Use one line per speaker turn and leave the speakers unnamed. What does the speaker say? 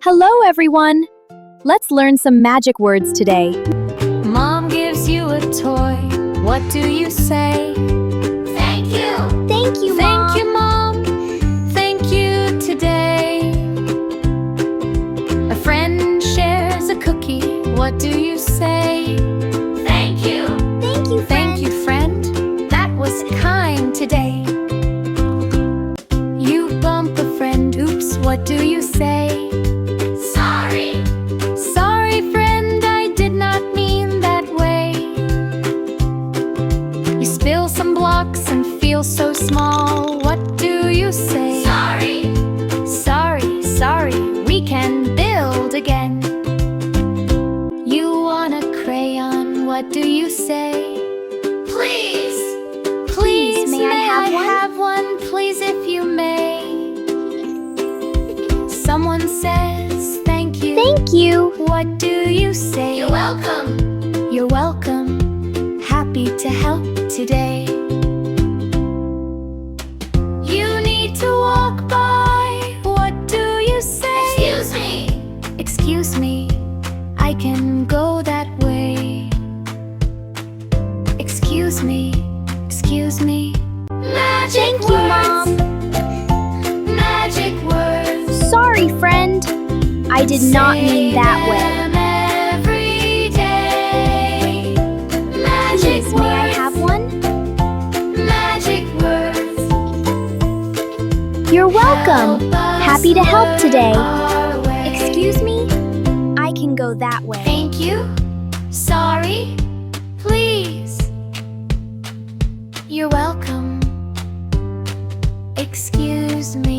Hello, everyone! Let's learn some magic words today.
Mom gives you a toy. What do you say?
Thank you.
Thank you, Mom.
Thank you, Mom. Thank you today. A friend shares a cookie. What do you say?
Thank you.
Thank you,
Thank you, friend. That was kind today. You bump a friend. Oops, what do you say?
Sorry.
Sorry, friend, I did not mean that way. You spill some blocks and feel so small. What do you say?
Sorry.
Sorry, sorry, we can build again. You want a crayon, what do you say?
Please.
Please,
may I have one?
Please, if you may. Someone says thank you.
Thank you.
What do you say?
You're welcome.
You're welcome. Happy to help today. You need to walk by. What do you say?
Excuse me.
Excuse me. I can go that way. Excuse me. Excuse me.
Magic
Thank you,
words.
Mom.
Magic words.
Sorry, friend. I did not mean that way.
Say them every day. Magic
Please, may I
words.
have one?
Magic words.
You're welcome.
Help us
Happy to help
learn
today.
our way.
Excuse me? I can go that way.
Thank you. Sorry.
Please. You're welcome. Excuse me.